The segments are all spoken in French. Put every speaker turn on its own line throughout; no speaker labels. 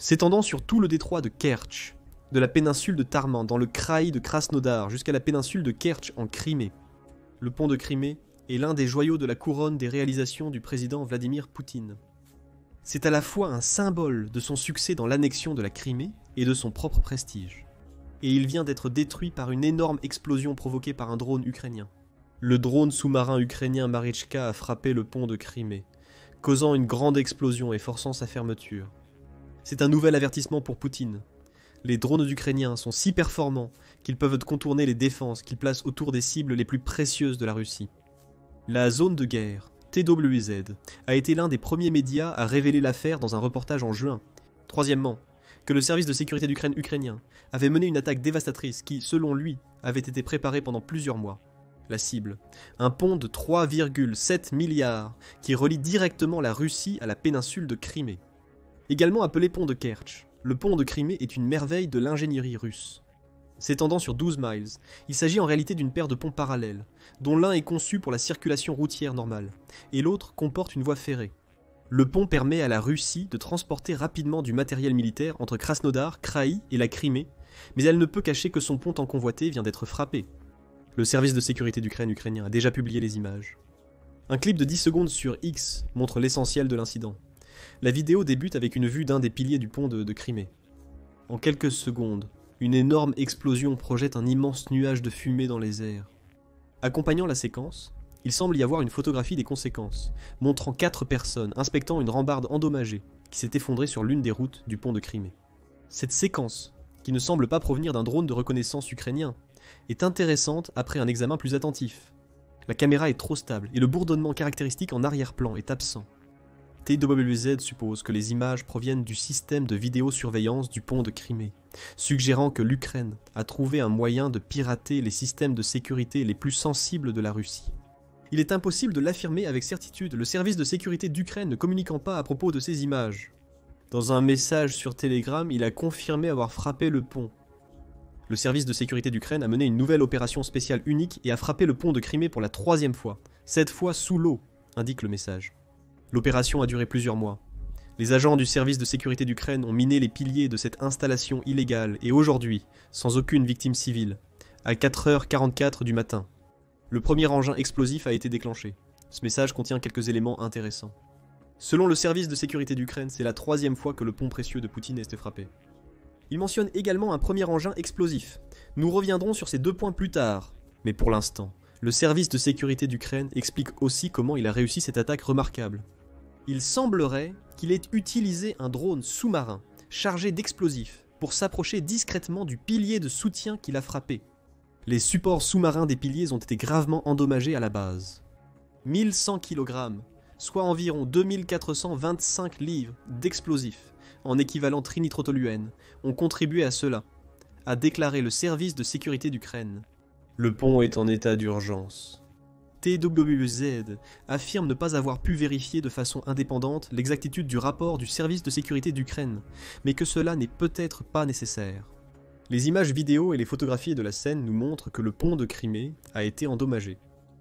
S'étendant sur tout le détroit de Kertch, de la péninsule de Tarman dans le kraï de Krasnodar jusqu'à la péninsule de Kertch en Crimée. Le pont de Crimée est l'un des joyaux de la couronne des réalisations du président Vladimir Poutine. C'est à la fois un symbole de son succès dans l'annexion de la Crimée et de son propre prestige. Et il vient d'être détruit par une énorme explosion provoquée par un drone ukrainien. Le drone sous-marin ukrainien Marichka a frappé le pont de Crimée, causant une grande explosion et forçant sa fermeture. C'est un nouvel avertissement pour Poutine. Les drones ukrainiens sont si performants qu'ils peuvent contourner les défenses qu'ils placent autour des cibles les plus précieuses de la Russie. La zone de guerre, TWZ, a été l'un des premiers médias à révéler l'affaire dans un reportage en juin. Troisièmement, que le service de sécurité d'Ukraine ukrainien avait mené une attaque dévastatrice qui, selon lui, avait été préparée pendant plusieurs mois. La cible, un pont de 3,7 milliards qui relie directement la Russie à la péninsule de Crimée. Également appelé pont de Kertch, le pont de Crimée est une merveille de l'ingénierie russe. S'étendant sur 12 miles, il s'agit en réalité d'une paire de ponts parallèles, dont l'un est conçu pour la circulation routière normale, et l'autre comporte une voie ferrée. Le pont permet à la Russie de transporter rapidement du matériel militaire entre Krasnodar, Kraï et la Crimée, mais elle ne peut cacher que son pont tant convoité vient d'être frappé. Le service de sécurité d'Ukraine ukrainien a déjà publié les images. Un clip de 10 secondes sur X montre l'essentiel de l'incident. La vidéo débute avec une vue d'un des piliers du pont de Crimée. En quelques secondes, une énorme explosion projette un immense nuage de fumée dans les airs. Accompagnant la séquence, il semble y avoir une photographie des conséquences, montrant 4 personnes inspectant une rambarde endommagée qui s'est effondrée sur l'une des routes du pont de Crimée. Cette séquence, qui ne semble pas provenir d'un drone de reconnaissance ukrainien, est intéressante après un examen plus attentif. La caméra est trop stable et le bourdonnement caractéristique en arrière-plan est absent. TWZ suppose que les images proviennent du système de vidéosurveillance du pont de Crimée, suggérant que l'Ukraine a trouvé un moyen de pirater les systèmes de sécurité les plus sensibles de la Russie. Il est impossible de l'affirmer avec certitude, le service de sécurité d'Ukraine ne communiquant pas à propos de ces images. Dans un message sur Telegram, il a confirmé avoir frappé le pont. Le service de sécurité d'Ukraine a mené une nouvelle opération spéciale unique et a frappé le pont de Crimée pour la 3e fois, cette fois sous l'eau, indique le message. L'opération a duré plusieurs mois. Les agents du service de sécurité d'Ukraine ont miné les piliers de cette installation illégale et aujourd'hui, sans aucune victime civile, à 4h44 du matin, le premier engin explosif a été déclenché. Ce message contient quelques éléments intéressants. Selon le service de sécurité d'Ukraine, c'est la 3e fois que le pont précieux de Poutine est frappé. Il mentionne également un premier engin explosif. Nous reviendrons sur ces 2 points plus tard, mais pour l'instant, le service de sécurité d'Ukraine explique aussi comment il a réussi cette attaque remarquable. Il semblerait qu'il ait utilisé un drone sous-marin chargé d'explosifs pour s'approcher discrètement du pilier de soutien qu'il a frappé. Les supports sous-marins des piliers ont été gravement endommagés à la base. 1100 kg, soit environ 2425 livres d'explosifs en équivalent trinitrotoluène, ont contribué à cela, a déclaré le service de sécurité d'Ukraine. Le pont est en état d'urgence. TWZ affirme ne pas avoir pu vérifier de façon indépendante l'exactitude du rapport du service de sécurité d'Ukraine, mais que cela n'est peut-être pas nécessaire. Les images vidéo et les photographies de la scène nous montrent que le pont de Crimée a été endommagé.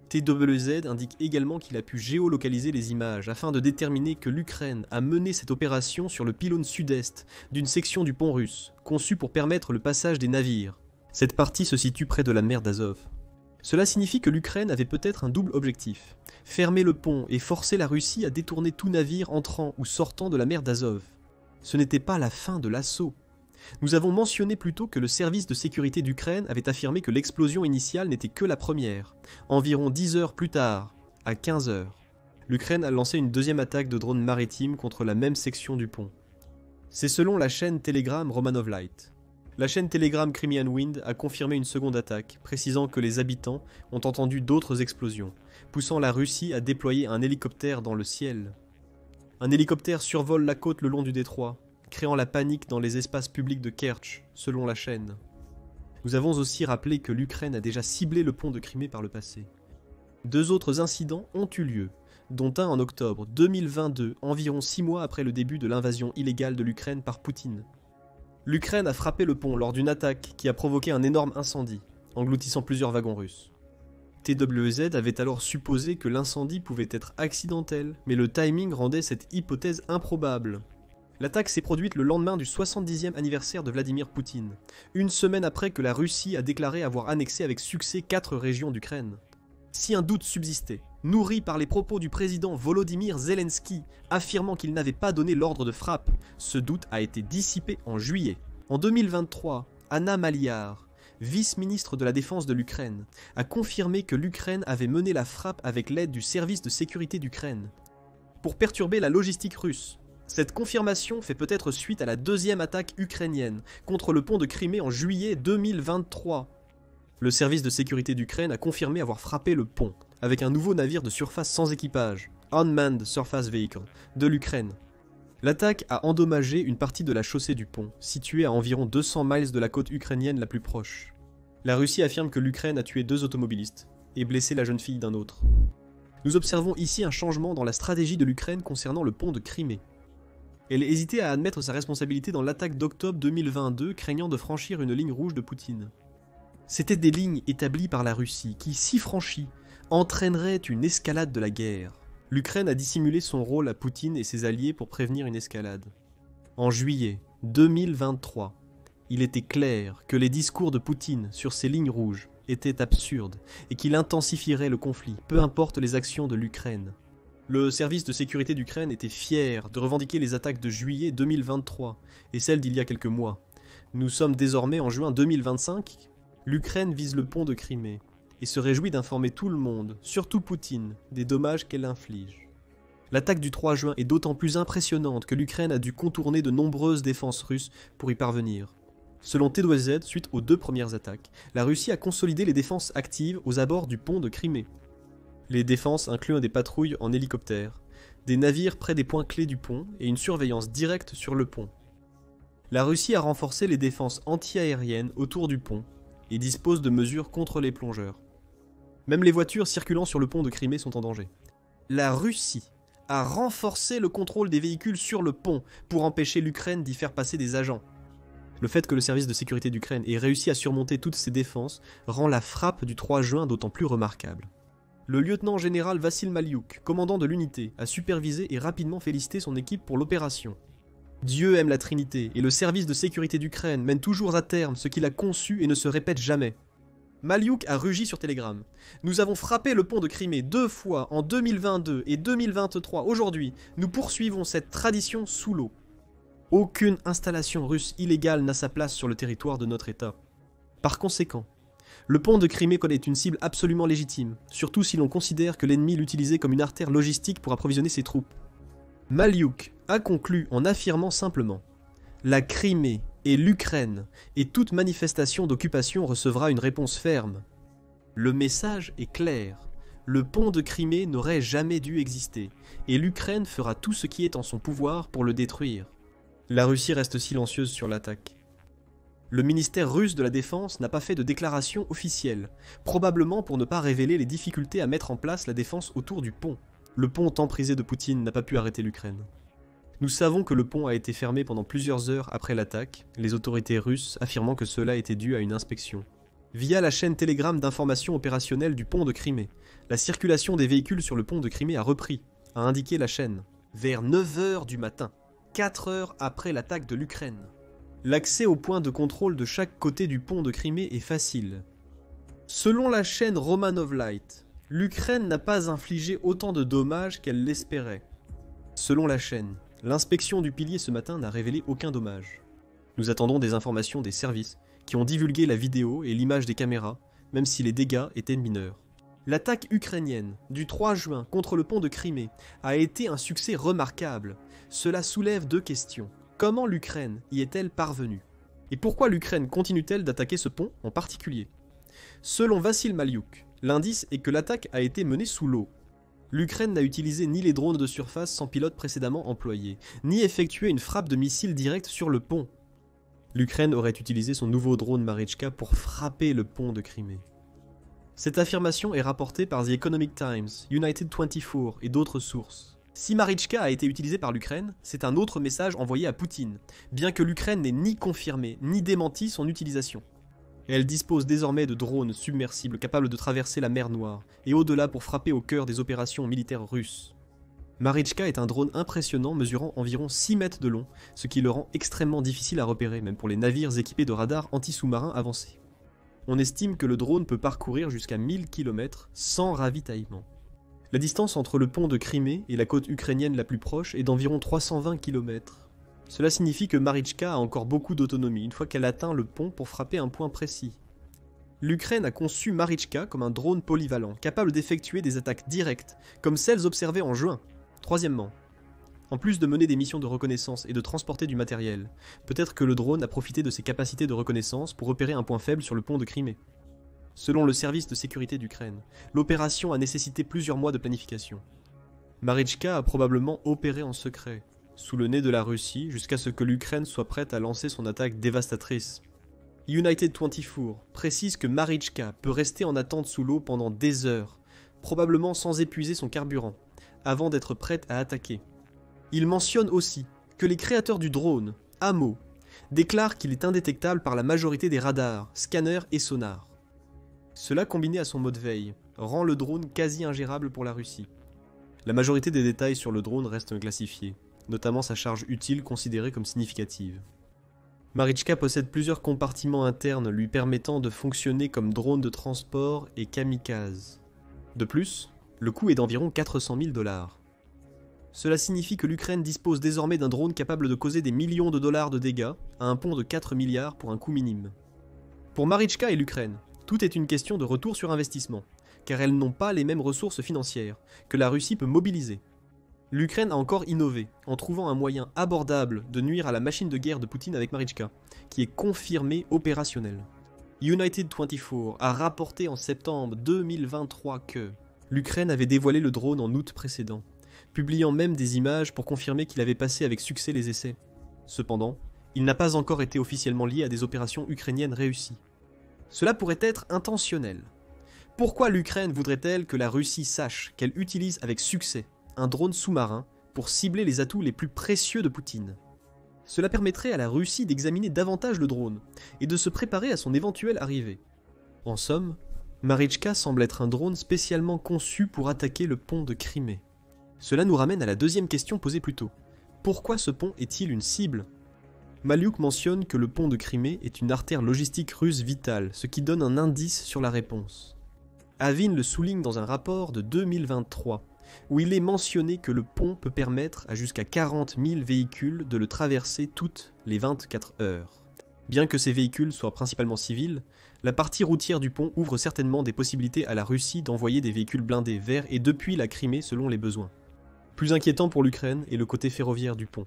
TWZ indique également qu'il a pu géolocaliser les images afin de déterminer que l'Ukraine a mené cette opération sur le pylône sud-est d'une section du pont russe, conçue pour permettre le passage des navires. Cette partie se situe près de la mer d'Azov. Cela signifie que l'Ukraine avait peut-être un double objectif, fermer le pont et forcer la Russie à détourner tout navire entrant ou sortant de la mer d'Azov. Ce n'était pas la fin de l'assaut. Nous avons mentionné plus tôt que le service de sécurité d'Ukraine avait affirmé que l'explosion initiale n'était que la première. Environ 10 heures plus tard, à 15 heures, l'Ukraine a lancé une 2e attaque de drones maritimes contre la même section du pont. C'est selon la chaîne Telegram Romanov Light. La chaîne Telegram Crimean Wind a confirmé une seconde attaque, précisant que les habitants ont entendu d'autres explosions, poussant la Russie à déployer un hélicoptère dans le ciel. Un hélicoptère survole la côte le long du détroit, créant la panique dans les espaces publics de Kertch, selon la chaîne. Nous avons aussi rappelé que l'Ukraine a déjà ciblé le pont de Crimée par le passé. 2 autres incidents ont eu lieu, dont un en octobre 2022, environ 6 mois après le début de l'invasion illégale de l'Ukraine par Poutine. L'Ukraine a frappé le pont lors d'une attaque qui a provoqué un énorme incendie, engloutissant plusieurs wagons russes. TWZ avait alors supposé que l'incendie pouvait être accidentel, mais le timing rendait cette hypothèse improbable. L'attaque s'est produite le lendemain du 70e anniversaire de Vladimir Poutine, une semaine après que la Russie a déclaré avoir annexé avec succès 4 régions d'Ukraine. Si un doute subsistait, nourri par les propos du président Volodymyr Zelensky affirmant qu'il n'avait pas donné l'ordre de frappe, ce doute a été dissipé en juillet. En 2023, Anna Maliar, vice-ministre de la Défense de l'Ukraine, a confirmé que l'Ukraine avait mené la frappe avec l'aide du service de sécurité d'Ukraine pour perturber la logistique russe. Cette confirmation fait peut-être suite à la deuxième attaque ukrainienne contre le pont de Crimée en juillet 2023. Le service de sécurité d'Ukraine a confirmé avoir frappé le pont avec un nouveau navire de surface sans équipage, Unmanned Surface Vehicle, de l'Ukraine. L'attaque a endommagé une partie de la chaussée du pont, située à environ 200 miles de la côte ukrainienne la plus proche. La Russie affirme que l'Ukraine a tué 2 automobilistes et blessé la jeune fille d'un autre. Nous observons ici un changement dans la stratégie de l'Ukraine concernant le pont de Crimée. Elle hésitait à admettre sa responsabilité dans l'attaque d'octobre 2022, craignant de franchir une ligne rouge de Poutine. C'étaient des lignes établies par la Russie qui, si franchies, entraîneraient une escalade de la guerre. L'Ukraine a dissimulé son rôle à Poutine et ses alliés pour prévenir une escalade. En juillet 2023, il était clair que les discours de Poutine sur ces lignes rouges étaient absurdes et qu'il intensifierait le conflit, peu importe les actions de l'Ukraine. Le service de sécurité d'Ukraine était fier de revendiquer les attaques de juillet 2023 et celles d'il y a quelques mois. Nous sommes désormais en juin 2025. L'Ukraine vise le pont de Crimée et se réjouit d'informer tout le monde, surtout Poutine, des dommages qu'elle inflige. L'attaque du 3 juin est d'autant plus impressionnante que l'Ukraine a dû contourner de nombreuses défenses russes pour y parvenir. Selon T2Z, suite aux 2 premières attaques, la Russie a consolidé les défenses actives aux abords du pont de Crimée. Les défenses incluent des patrouilles en hélicoptère, des navires près des points clés du pont et une surveillance directe sur le pont. La Russie a renforcé les défenses anti-aériennes autour du pont et dispose de mesures contre les plongeurs. Même les voitures circulant sur le pont de Crimée sont en danger. La Russie a renforcé le contrôle des véhicules sur le pont pour empêcher l'Ukraine d'y faire passer des agents. Le fait que le service de sécurité d'Ukraine ait réussi à surmonter toutes ces défenses rend la frappe du 3 juin d'autant plus remarquable. Le lieutenant-général Vassil Maliuk, commandant de l'unité, a supervisé et rapidement félicité son équipe pour l'opération. Dieu aime la Trinité, et le service de sécurité d'Ukraine mène toujours à terme ce qu'il a conçu et ne se répète jamais. Maliuk a rugi sur Telegram. Nous avons frappé le pont de Crimée 2 fois en 2022 et 2023. Aujourd'hui, nous poursuivons cette tradition sous l'eau. Aucune installation russe illégale n'a sa place sur le territoire de notre État. Par conséquent, le pont de Crimée est une cible absolument légitime, surtout si l'on considère que l'ennemi l'utilisait comme une artère logistique pour approvisionner ses troupes. Maliuk a conclu en affirmant simplement « La Crimée et l'Ukraine et toute manifestation d'occupation recevra une réponse ferme. Le message est clair. Le pont de Crimée n'aurait jamais dû exister, et l'Ukraine fera tout ce qui est en son pouvoir pour le détruire. » La Russie reste silencieuse sur l'attaque. Le ministère russe de la Défense n'a pas fait de déclaration officielle, probablement pour ne pas révéler les difficultés à mettre en place la défense autour du pont. Le pont tant prisé de Poutine n'a pas pu arrêter l'Ukraine. Nous savons que le pont a été fermé pendant plusieurs heures après l'attaque, les autorités russes affirmant que cela était dû à une inspection. Via la chaîne Telegram d'information opérationnelle du pont de Crimée, la circulation des véhicules sur le pont de Crimée a repris, a indiqué la chaîne, vers 9h du matin, 4 heures après l'attaque de l'Ukraine. L'accès aux points de contrôle de chaque côté du pont de Crimée est facile. Selon la chaîne Romanov Light, l'Ukraine n'a pas infligé autant de dommages qu'elle l'espérait. Selon la chaîne, l'inspection du pilier ce matin n'a révélé aucun dommage. Nous attendons des informations des services qui ont divulgué la vidéo et l'image des caméras, même si les dégâts étaient mineurs. L'attaque ukrainienne du 3 juin contre le pont de Crimée a été un succès remarquable. Cela soulève 2 questions. Comment l'Ukraine y est-elle parvenue? Et pourquoi l'Ukraine continue-t-elle d'attaquer ce pont en particulier? Selon Vassil Maliuk, l'indice est que l'attaque a été menée sous l'eau. L'Ukraine n'a utilisé ni les drones de surface sans pilote précédemment employés, ni effectué une frappe de missile directe sur le pont. L'Ukraine aurait utilisé son nouveau drone Marichka pour frapper le pont de Crimée. Cette affirmation est rapportée par The Economic Times, United 24 et d'autres sources. Si Marichka a été utilisé par l'Ukraine, c'est un autre message envoyé à Poutine, bien que l'Ukraine n'ait ni confirmé ni démenti son utilisation. Elle dispose désormais de drones submersibles capables de traverser la mer Noire et au-delà pour frapper au cœur des opérations militaires russes. Marichka est un drone impressionnant mesurant environ 6 mètres de long, ce qui le rend extrêmement difficile à repérer, même pour les navires équipés de radars anti-sous-marins avancés. On estime que le drone peut parcourir jusqu'à 1000 km sans ravitaillement. La distance entre le pont de Crimée et la côte ukrainienne la plus proche est d'environ 320 km. Cela signifie que Marichka a encore beaucoup d'autonomie une fois qu'elle atteint le pont pour frapper un point précis. L'Ukraine a conçu Marichka comme un drone polyvalent, capable d'effectuer des attaques directes, comme celles observées en juin. Troisièmement, en plus de mener des missions de reconnaissance et de transporter du matériel, peut-être que le drone a profité de ses capacités de reconnaissance pour repérer un point faible sur le pont de Crimée. Selon le service de sécurité d'Ukraine, l'opération a nécessité plusieurs mois de planification. Marichka a probablement opéré en secret, sous le nez de la Russie, jusqu'à ce que l'Ukraine soit prête à lancer son attaque dévastatrice. United 24 précise que Marichka peut rester en attente sous l'eau pendant des heures, probablement sans épuiser son carburant, avant d'être prête à attaquer. Il mentionne aussi que les créateurs du drone, Amo, déclarent qu'il est indétectable par la majorité des radars, scanners et sonars. Cela, combiné à son mode veille, rend le drone quasi ingérable pour la Russie. La majorité des détails sur le drone restent classifiés, notamment sa charge utile considérée comme significative. Marichka possède plusieurs compartiments internes lui permettant de fonctionner comme drone de transport et kamikaze. De plus, le coût est d'environ 400 000 $. Cela signifie que l'Ukraine dispose désormais d'un drone capable de causer des millions de dollars de dégâts à un pont de 4 milliards pour un coût minime. Pour Marichka et l'Ukraine, tout est une question de retour sur investissement, car elles n'ont pas les mêmes ressources financières que la Russie peut mobiliser. L'Ukraine a encore innové, en trouvant un moyen abordable de nuire à la machine de guerre de Poutine avec Marichka, qui est confirmé opérationnel. United 24 a rapporté en septembre 2023 que l'Ukraine avait dévoilé le drone en août précédent, publiant même des images pour confirmer qu'il avait passé avec succès les essais. Cependant, il n'a pas encore été officiellement lié à des opérations ukrainiennes réussies. Cela pourrait être intentionnel. Pourquoi l'Ukraine voudrait-elle que la Russie sache qu'elle utilise avec succès un drone sous-marin pour cibler les atouts les plus précieux de Poutine? Cela permettrait à la Russie d'examiner davantage le drone et de se préparer à son éventuelle arrivée. En somme, Marichka semble être un drone spécialement conçu pour attaquer le pont de Crimée. Cela nous ramène à la deuxième question posée plus tôt. Pourquoi ce pont est-il une cible ? Maliuk mentionne que le pont de Crimée est une artère logistique russe vitale, ce qui donne un indice sur la réponse. Avin le souligne dans un rapport de 2023, où il est mentionné que le pont peut permettre à jusqu'à 40 000 véhicules de le traverser toutes les 24 heures. Bien que ces véhicules soient principalement civils, la partie routière du pont ouvre certainement des possibilités à la Russie d'envoyer des véhicules blindés vers et depuis la Crimée selon les besoins. Plus inquiétant pour l'Ukraine est le côté ferroviaire du pont.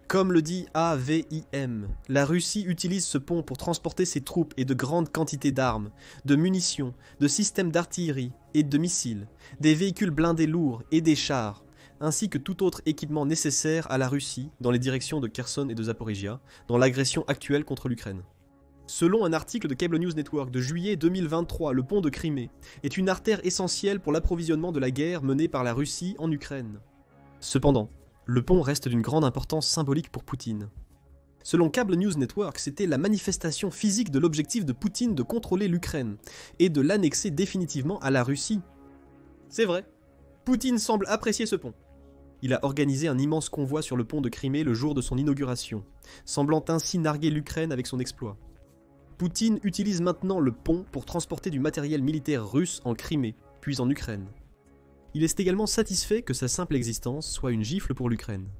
Comme le dit AVIM, la Russie utilise ce pont pour transporter ses troupes et de grandes quantités d'armes, de munitions, de systèmes d'artillerie et de missiles, des véhicules blindés lourds et des chars, ainsi que tout autre équipement nécessaire à la Russie dans les directions de Kherson et de Zaporizhia, dans l'agression actuelle contre l'Ukraine. Selon un article de Cable News Network de juillet 2023, le pont de Crimée est une artère essentielle pour l'approvisionnement de la guerre menée par la Russie en Ukraine. Cependant, le pont reste d'une grande importance symbolique pour Poutine. Selon Cable News Network, c'était la manifestation physique de l'objectif de Poutine de contrôler l'Ukraine et de l'annexer définitivement à la Russie. C'est vrai, Poutine semble apprécier ce pont. Il a organisé un immense convoi sur le pont de Crimée le jour de son inauguration, semblant ainsi narguer l'Ukraine avec son exploit. Poutine utilise maintenant le pont pour transporter du matériel militaire russe en Crimée, puis en Ukraine. Il est également satisfait que sa simple existence soit une gifle pour l'Ukraine.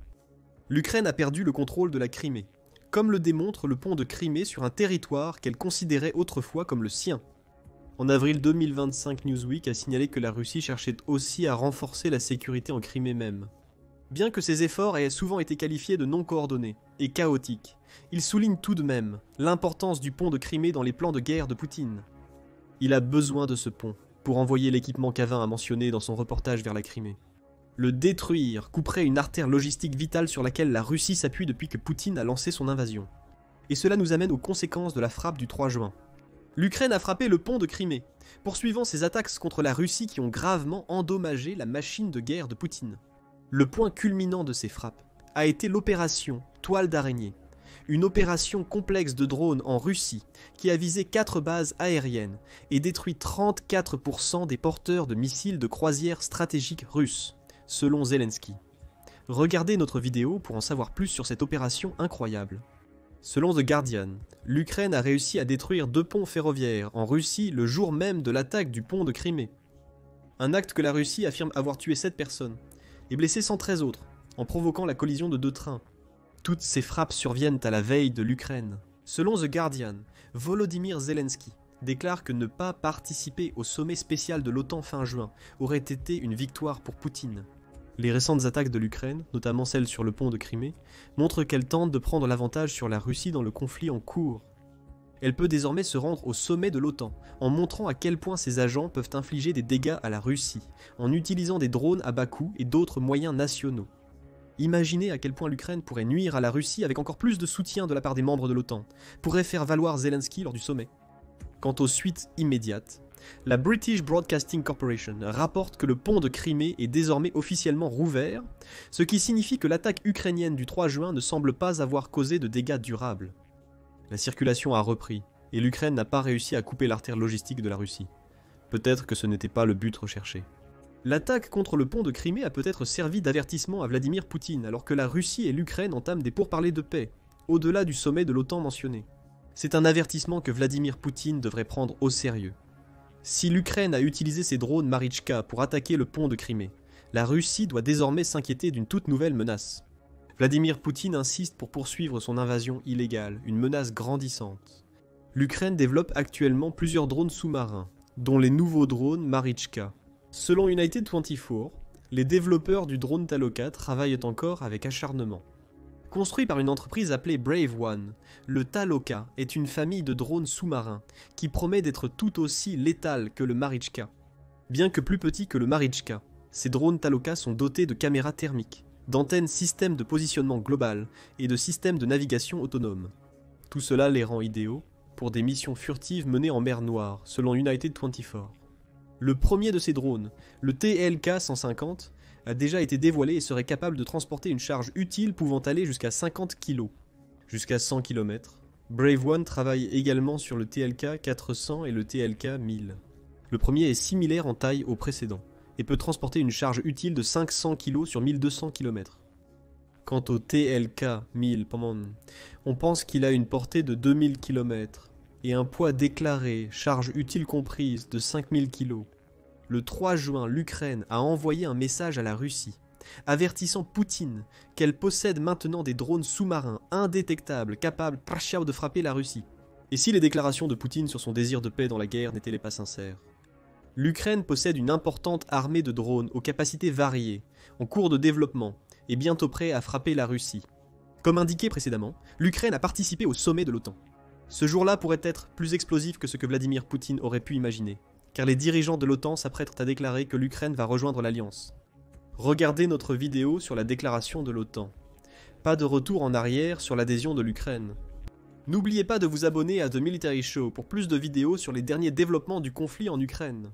L'Ukraine a perdu le contrôle de la Crimée, comme le démontre le pont de Crimée sur un territoire qu'elle considérait autrefois comme le sien. En avril 2025, Newsweek a signalé que la Russie cherchait aussi à renforcer la sécurité en Crimée même. Bien que ces efforts aient souvent été qualifiés de non coordonnés et chaotiques, il souligne tout de même l'importance du pont de Crimée dans les plans de guerre de Poutine. Il a besoin de ce pont pour envoyer l'équipement qu'Avin a mentionné dans son reportage vers la Crimée. Le détruire couperait une artère logistique vitale sur laquelle la Russie s'appuie depuis que Poutine a lancé son invasion. Et cela nous amène aux conséquences de la frappe du 3 juin. L'Ukraine a frappé le pont de Crimée, poursuivant ses attaques contre la Russie qui ont gravement endommagé la machine de guerre de Poutine. Le point culminant de ces frappes a été l'opération Toile d'araignée, une opération complexe de drones en Russie qui a visé 4 bases aériennes et détruit 34% des porteurs de missiles de croisière stratégiques russes, selon Zelensky. Regardez notre vidéo pour en savoir plus sur cette opération incroyable. Selon The Guardian, l'Ukraine a réussi à détruire 2 ponts ferroviaires en Russie le jour même de l'attaque du pont de Crimée. Un acte que la Russie affirme avoir tué 7 personnes et blessé 113 autres, en provoquant la collision de 2 trains. Toutes ces frappes surviennent à la veille de l'Ukraine. Selon The Guardian, Volodymyr Zelensky déclare que ne pas participer au sommet spécial de l'OTAN fin juin aurait été une victoire pour Poutine. Les récentes attaques de l'Ukraine, notamment celles sur le pont de Crimée, montrent qu'elle tente de prendre l'avantage sur la Russie dans le conflit en cours. Elle peut désormais se rendre au sommet de l'OTAN, en montrant à quel point ses agents peuvent infliger des dégâts à la Russie, en utilisant des drones à bas coût et d'autres moyens nationaux. Imaginez à quel point l'Ukraine pourrait nuire à la Russie avec encore plus de soutien de la part des membres de l'OTAN, pourrait faire valoir Zelensky lors du sommet. Quant aux suites immédiates, la British Broadcasting Corporation rapporte que le pont de Crimée est désormais officiellement rouvert, ce qui signifie que l'attaque ukrainienne du 3 juin ne semble pas avoir causé de dégâts durables. La circulation a repris, et l'Ukraine n'a pas réussi à couper l'artère logistique de la Russie. Peut-être que ce n'était pas le but recherché. L'attaque contre le pont de Crimée a peut-être servi d'avertissement à Vladimir Poutine, alors que la Russie et l'Ukraine entament des pourparlers de paix, au-delà du sommet de l'OTAN mentionné. C'est un avertissement que Vladimir Poutine devrait prendre au sérieux. Si l'Ukraine a utilisé ses drones Marichka pour attaquer le pont de Crimée, la Russie doit désormais s'inquiéter d'une toute nouvelle menace. Vladimir Poutine insiste pour poursuivre son invasion illégale, une menace grandissante. L'Ukraine développe actuellement plusieurs drones sous-marins, dont les nouveaux drones Marichka. Selon United 24, les développeurs du drone Taloka travaillent encore avec acharnement. Construit par une entreprise appelée Brave One, le Taloka est une famille de drones sous-marins qui promet d'être tout aussi létal que le Marichka. Bien que plus petit que le Marichka, ces drones Taloka sont dotés de caméras thermiques, d'antennes système de positionnement global et de systèmes de navigation autonomes. Tout cela les rend idéaux pour des missions furtives menées en mer Noire, selon United 24. Le premier de ces drones, le TLK-150, a déjà été dévoilé et serait capable de transporter une charge utile pouvant aller jusqu'à 50 kg, jusqu'à 100 km. Brave One travaille également sur le TLK-400 et le TLK-1000. Le premier est similaire en taille au précédent, et peut transporter une charge utile de 500 kg sur 1200 km. Quant au TLK-1000, on pense qu'il a une portée de 2000 km, et un poids déclaré, charge utile comprise, de 5000 kg. Le 3 juin, l'Ukraine a envoyé un message à la Russie, avertissant Poutine qu'elle possède maintenant des drones sous-marins indétectables capables de frapper la Russie. Et si les déclarations de Poutine sur son désir de paix dans la guerre n'étaient pas sincères? L'Ukraine possède une importante armée de drones aux capacités variées, en cours de développement, et bientôt prêts à frapper la Russie. Comme indiqué précédemment, l'Ukraine a participé au sommet de l'OTAN. Ce jour-là pourrait être plus explosif que ce que Vladimir Poutine aurait pu imaginer, car les dirigeants de l'OTAN s'apprêtent à déclarer que l'Ukraine va rejoindre l'Alliance. Regardez notre vidéo sur la déclaration de l'OTAN. Pas de retour en arrière sur l'adhésion de l'Ukraine. N'oubliez pas de vous abonner à The Military Show pour plus de vidéos sur les derniers développements du conflit en Ukraine.